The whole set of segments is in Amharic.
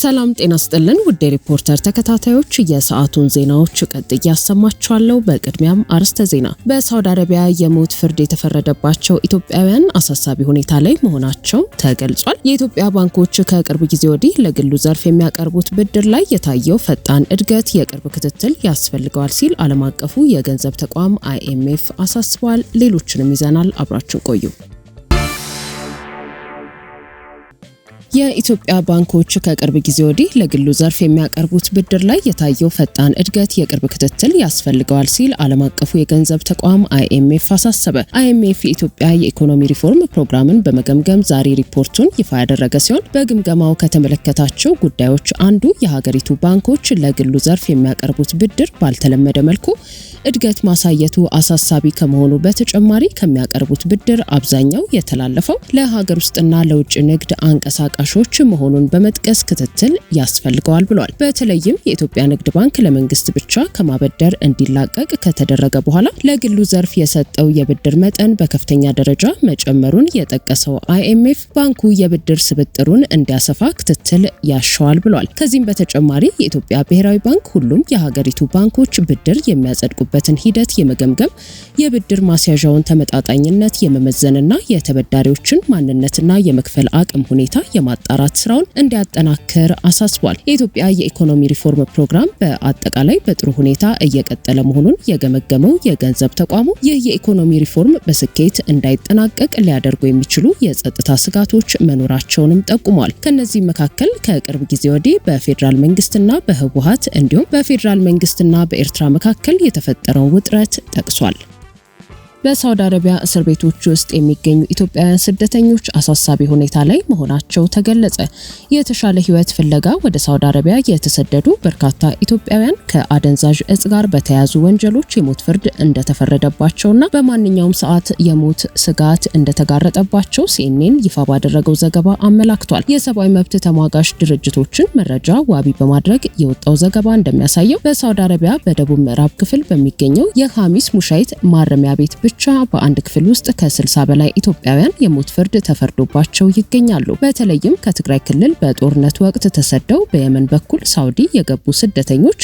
ሰላም ጤና ስጥልን ውድ ሪፖርተር ተከታታዮች የሰዓቱን ዜናዎች ቀጥዬ ያሰማችኋለሁ። በቅድሚያም አርዕስተ ዜና። በሳውዲ አረቢያ የሞት ፍርድ የተፈረደባቸው ኢትዮጵያውያን አሳሳቢ ሁኔታ ላይ መሆናቸው ተገልጿል። የኢትዮጵያ ባንኮች ከቅርብ ጊዜ ወዲህ ለግሉ ዘርፍ የሚያቀርቡት ብድር ላይ የታየው ፈጣን እድገት የቅርብ ክትትል ያስፈልገዋል ሲል ዓለም አቀፉ የገንዘብ ተቋም IMF አሳስቧል። ሌሎችንም ይዘናል። አብራችን ቆዩ። የኢትዮጵያ ባንኮች ከቅርብ ጊዜ ወዲህ ለግሉ ዘርፍ የሚያቀርቡት ብድር ላይ የታየው ፈጣን እድገት የቅርብ ክትትል ያስፈልገዋል ሲል ዓለም አቀፉ የገንዘብ ተቋም IMF አሳሰበ። IMF የኢትዮጵያ የኢኮኖሚ ሪፎርም ፕሮግራምን በመገምገም ዛሬ ሪፖርቱን ይፋ ያደረገ ሲሆን በግምገማው ከተመለከታቸው ጉዳዮች አንዱ የሀገሪቱ ባንኮች ለግሉ ዘርፍ የሚያቀርቡት ብድር ባልተለመደ መልኩ እድገት ማሳየቱ አሳሳቢ ከመሆኑ በተጨማሪ ከሚያቀርቡት ብድር አብዛኛው የተላለፈው ለሀገር ውስጥና ለውጭ ንግድ አንቀሳቃሾች መሆኑን በመጥቀስ ክትትል ያስፈልገዋል ብሏል። በተለይም የኢትዮጵያ ንግድ ባንክ ለመንግስት ብቻ ከማበደር እንዲላቀቅ ከተደረገ በኋላ ለግሉ ዘርፍ የሰጠው የብድር መጠን በከፍተኛ ደረጃ መጨመሩን የጠቀሰው IMF ባንኩ የብድር ስብጥሩን እንዲያሰፋ ክትትል ያሻዋል ብሏል። ከዚህም በተጨማሪ የኢትዮጵያ ብሔራዊ ባንክ ሁሉም የሀገሪቱ ባንኮች ብድር የሚያጸድቁ በትን ሂደት የመገምገም የብድር ማስያዣውን ተመጣጣኝነት የመመዘንና የተበዳሪዎችን ማንነትና የመክፈል አቅም ሁኔታ የማጣራት ስራውን እንዲያጠናክር አሳስቧል። የኢትዮጵያ የኢኮኖሚ ሪፎርም ፕሮግራም በአጠቃላይ በጥሩ ሁኔታ እየቀጠለ መሆኑን የገመገመው የገንዘብ ተቋሙ ይህ የኢኮኖሚ ሪፎርም በስኬት እንዳይጠናቀቅ ሊያደርጉ የሚችሉ የጸጥታ ስጋቶች መኖራቸውንም ጠቁሟል። ከነዚህ መካከል ከቅርብ ጊዜ ወዲህ በፌዴራል መንግስትና በህወሓት እንዲሁም በፌዴራል መንግስትና በኤርትራ መካከል የተፈጠረው ውጥረት ጠቅሷል። በሳውዲ አረቢያ እስር ቤቶች ውስጥ የሚገኙ ኢትዮጵያውያን ስደተኞች አሳሳቢ ሁኔታ ላይ መሆናቸው ተገለጸ። የተሻለ ህይወት ፍለጋ ወደ ሳውዲ አረቢያ የተሰደዱ በርካታ ኢትዮጵያውያን ከአደንዛዥ እጽ ጋር በተያያዙ ወንጀሎች የሞት ፍርድ እንደተፈረደባቸውና በማንኛውም ሰዓት የሞት ስጋት እንደተጋረጠባቸው CNN ይፋ ባደረገው ዘገባ አመላክቷል። የሰብአዊ መብት ተሟጋች ድርጅቶችን መረጃ ዋቢ በማድረግ የወጣው ዘገባ እንደሚያሳየው በሳውዲ አረቢያ በደቡብ ምዕራብ ክፍል በሚገኘው የሐሚስ ሙሻይት ማረሚያ ቤት ብቻ በአንድ ክፍል ውስጥ ከ60 በላይ ኢትዮጵያውያን የሞት ፍርድ ተፈርዶባቸው ይገኛሉ። በተለይም ከትግራይ ክልል በጦርነት ወቅት ተሰደው በየመን በኩል ሳውዲ የገቡ ስደተኞች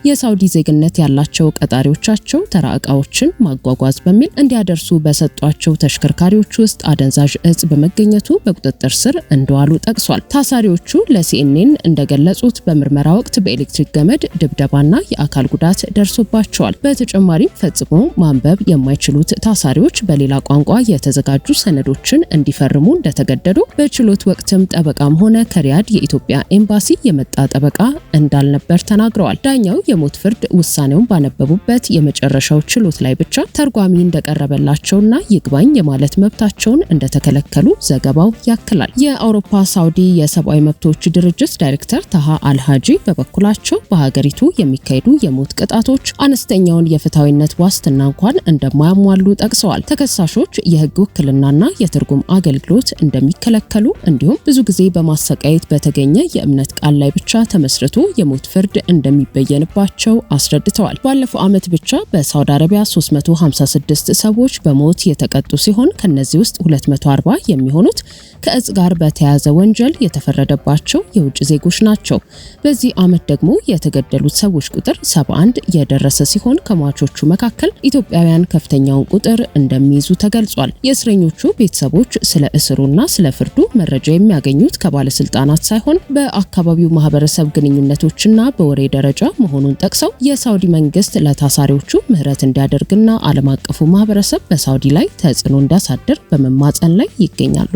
የሳውዲ ዜግነት ያላቸው ቀጣሪዎቻቸው ተራ ዕቃዎችን ማጓጓዝ በሚል እንዲያደርሱ በሰጧቸው ተሽከርካሪዎች ውስጥ አደንዛዥ እጽ በመገኘቱ በቁጥጥር ስር እንደዋሉ ጠቅሷል። ታሳሪዎቹ ለCNN እንደገለጹት በምርመራ ወቅት በኤሌክትሪክ ገመድ ድብደባና የአካል ጉዳት ደርሶባቸዋል። በተጨማሪም ፈጽሞ ማንበብ የማይችሉት ታሳሪዎች በሌላ ቋንቋ የተዘጋጁ ሰነዶችን እንዲፈርሙ እንደተገደዱ፣ በችሎት ወቅትም ጠበቃም ሆነ ከሪያድ የኢትዮጵያ ኤምባሲ የመጣ ጠበቃ እንዳልነበር ተናግረዋል። ዳኛው የሞት ፍርድ ውሳኔውን ባነበቡበት የመጨረሻው ችሎት ላይ ብቻ ተርጓሚ እንደቀረበላቸውና ይግባኝ የማለት መብታቸውን እንደተከለከሉ ዘገባው ያክላል። የአውሮፓ ሳውዲ የሰብአዊ መብቶች ድርጅት ዳይሬክተር ታሃ አልሃጂ በበኩላቸው በሀገሪቱ የሚካሄዱ የሞት ቅጣቶች አነስተኛውን የፍትሃዊነት ዋስትና እንኳን እንደማያሟሉ ጠቅሰዋል። ተከሳሾች የህግ ውክልናና የትርጉም አገልግሎት እንደሚከለከሉ እንዲሁም ብዙ ጊዜ በማሰቃየት በተገኘ የእምነት ቃል ላይ ብቻ ተመስርቶ የሞት ፍርድ እንደሚበየንባቸው አስረድተዋል። ባለፈው ዓመት ብቻ በሳውዲ አረቢያ 356 ሰዎች በሞት የተቀጡ ሲሆን ከነዚህ ውስጥ 240 የሚሆኑት ከእጽ ጋር በተያያዘ ወንጀል የተፈረደባቸው የውጭ ዜጎች ናቸው። በዚህ ዓመት ደግሞ የተገደሉት ሰዎች ቁጥር 71 የደረሰ ሲሆን ከሟቾቹ መካከል ኢትዮጵያውያን ከፍተኛውን ቁጥር እንደሚይዙ ተገልጿል። የእስረኞቹ ቤተሰቦች ስለ እስሩና ስለ ፍርዱ መረጃ የሚያገኙት ከባለስልጣናት ሳይሆን በአካባቢው ማህበረሰብ ግንኙነቶችና በወሬ ደረጃ መሆኑን ጠቅሰው የሳውዲ መንግስት ለታሳሪዎቹ ምህረት እንዲያደርግና ዓለም አቀፉ ማህበረሰብ በሳውዲ ላይ ተጽዕኖ እንዲያሳድር በመማጸን ላይ ይገኛሉ።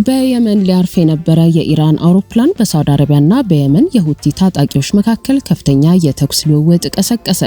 በየመን ሊያርፍ የነበረ የኢራን አውሮፕላን በሳውዲ አረቢያና በየመን የሁቲ ታጣቂዎች መካከል ከፍተኛ የተኩስ ልውውጥ ቀሰቀሰ።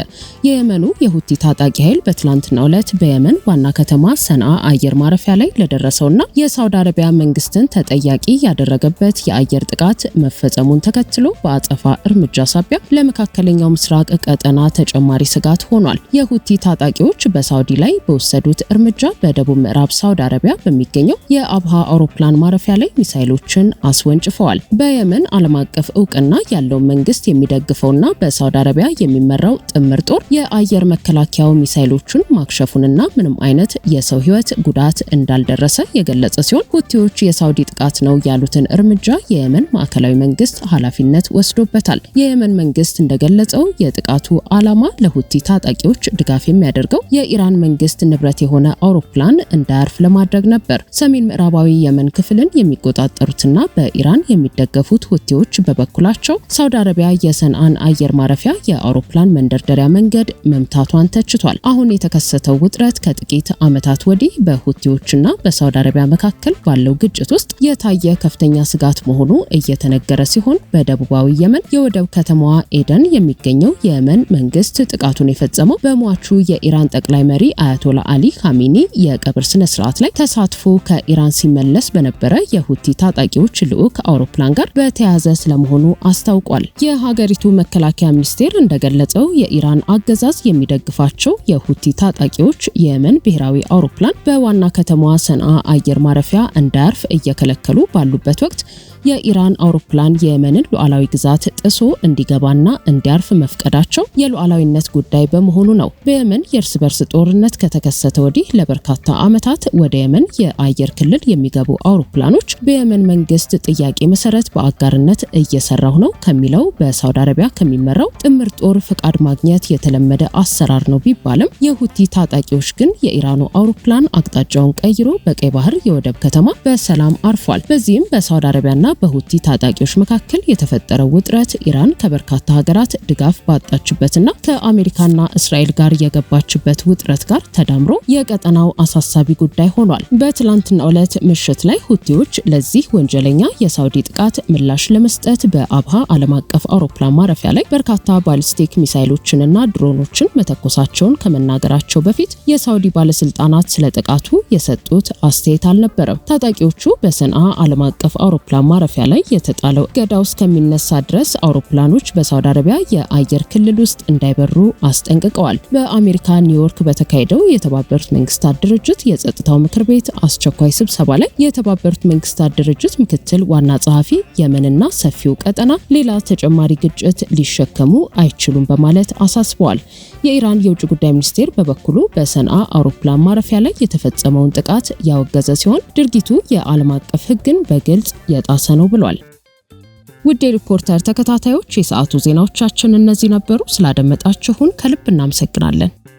የየመኑ የሁቲ ታጣቂ ኃይል በትላንትናው ዕለት በየመን ዋና ከተማ ሰንዓ አየር ማረፊያ ላይ ለደረሰውና የሳውዲ አረቢያ መንግስትን ተጠያቂ ያደረገበት የአየር ጥቃት መፈጸሙን ተከትሎ በአጸፋ እርምጃ ሳቢያ ለመካከለኛው ምስራቅ ቀጠና ተጨማሪ ስጋት ሆኗል። የሁቲ ታጣቂዎች በሳውዲ ላይ በወሰዱት እርምጃ በደቡብ ምዕራብ ሳውዲ አረቢያ በሚገኘው የአብሃ አውሮፕላን አውሮፕላን ማረፊያ ላይ ሚሳኤሎችን አስወንጭፈዋል። በየመን ዓለም አቀፍ እውቅና ያለው መንግስት የሚደግፈውና በሳውዲ አረቢያ የሚመራው ጥምር ጦር የአየር መከላከያው ሚሳኤሎቹን ማክሸፉንና ምንም አይነት የሰው ህይወት ጉዳት እንዳልደረሰ የገለጸ ሲሆን ሁቲዎች የሳውዲ ጥቃት ነው ያሉትን እርምጃ የየመን ማዕከላዊ መንግስት ኃላፊነት ወስዶበታል። የየመን መንግስት እንደገለጸው የጥቃቱ ዓላማ ለሁቲ ታጣቂዎች ድጋፍ የሚያደርገው የኢራን መንግስት ንብረት የሆነ አውሮፕላን እንዳያርፍ ለማድረግ ነበር። ሰሜን ምዕራባዊ የመን ክፍልን የሚቆጣጠሩትና በኢራን የሚደገፉት ሁቲዎች በበኩላቸው ሳውዲ አረቢያ የሰንዓን አየር ማረፊያ የአውሮፕላን መንደርደሪያ መንገድ መምታቷን ተችቷል። አሁን የተከሰተው ውጥረት ከጥቂት ዓመታት ወዲህ በሁቲዎችና በሳውዲ አረቢያ መካከል ባለው ግጭት ውስጥ የታየ ከፍተኛ ስጋት መሆኑ እየተነገረ ሲሆን በደቡባዊ የመን የወደብ ከተማዋ ኤደን የሚገኘው የየመን መንግስት ጥቃቱን የፈጸመው በሟቹ የኢራን ጠቅላይ መሪ አያቶላ አሊ ካሚኒ የቀብር ስነ ስርዓት ላይ ተሳትፎ ከኢራን ሲመለስ በነበረ የሁቲ ታጣቂዎች ልዑክ አውሮፕላን ጋር በተያያዘ ስለመሆኑ አስታውቋል። የሀገሪቱ መከላከያ ሚኒስቴር እንደገለጸው የኢራን አገዛዝ የሚደግፋቸው የሁቲ ታጣቂዎች የየመን ብሔራዊ አውሮፕላን በዋና ከተማዋ ሰንዓ አየር ማረፊያ እንዳያርፍ እየከለከሉ ባሉበት ወቅት የኢራን አውሮፕላን የየመንን ሉዓላዊ ግዛት ጥሶ እንዲገባና እንዲያርፍ መፍቀዳቸው የሉዓላዊነት ጉዳይ በመሆኑ ነው። በየመን የእርስ በርስ ጦርነት ከተከሰተ ወዲህ ለበርካታ ዓመታት ወደ የመን የአየር ክልል የሚገቡ አውሮፕላኖች በየመን መንግስት ጥያቄ መሰረት በአጋርነት እየሰራው ነው ከሚለው በሳውዲ አረቢያ ከሚመራው ጥምር ጦር ፍቃድ ማግኘት የተለመደ አሰራር ነው ቢባልም የሁቲ ታጣቂዎች ግን የኢራኑ አውሮፕላን አቅጣጫውን ቀይሮ በቀይ ባህር የወደብ ከተማ በሰላም አርፏል። በዚህም በሳውዲ አረቢያና በሁቲ ታጣቂዎች መካከል የተፈጠረው ውጥረት ኢራን ከበርካታ ሀገራት ድጋፍ ባጣችበትና ከአሜሪካና እስራኤል ጋር የገባችበት ውጥረት ጋር ተዳምሮ የቀጠናው አሳሳቢ ጉዳይ ሆኗል። በትላንትናው ዕለት ምሽት ላይ ሁቲዎች ለዚህ ወንጀለኛ የሳውዲ ጥቃት ምላሽ ለመስጠት በአብሃ ዓለም አቀፍ አውሮፕላን ማረፊያ ላይ በርካታ ባሊስቲክ ሚሳኤሎችንና ድሮኖችን መተኮሳቸውን ከመናገራቸው በፊት የሳውዲ ባለስልጣናት ስለ ጥቃቱ የሰጡት አስተያየት አልነበረም። ታጣቂዎቹ በሰንዓ ዓለም አቀፍ አውሮፕላን ማረፊያ ላይ የተጣለው እገዳው እስከሚነሳ ድረስ አውሮፕላኖች በሳውዲ አረቢያ የአየር ክልል ውስጥ እንዳይበሩ አስጠንቅቀዋል። በአሜሪካ ኒውዮርክ በተካሄደው የተባበሩት መንግስታት ድርጅት የጸጥታው ምክር ቤት አስቸኳይ ስብሰባ ላይ የተባበሩት መንግስታት ድርጅት ምክትል ዋና ጸሐፊ የመንና ሰፊው ቀጠና ሌላ ተጨማሪ ግጭት ሊሸከሙ አይችሉም በማለት አሳስበዋል። የኢራን የውጭ ጉዳይ ሚኒስቴር በበኩሉ በሰንዓ አውሮፕላን ማረፊያ ላይ የተፈጸመውን ጥቃት ያወገዘ ሲሆን ድርጊቱ የዓለም አቀፍ ሕግን በግልጽ የጣሰ ነው ብሏል። ውድ የሪፖርተር ተከታታዮች የሰዓቱ ዜናዎቻችን እነዚህ ነበሩ። ስላደመጣችሁን ከልብ እናመሰግናለን።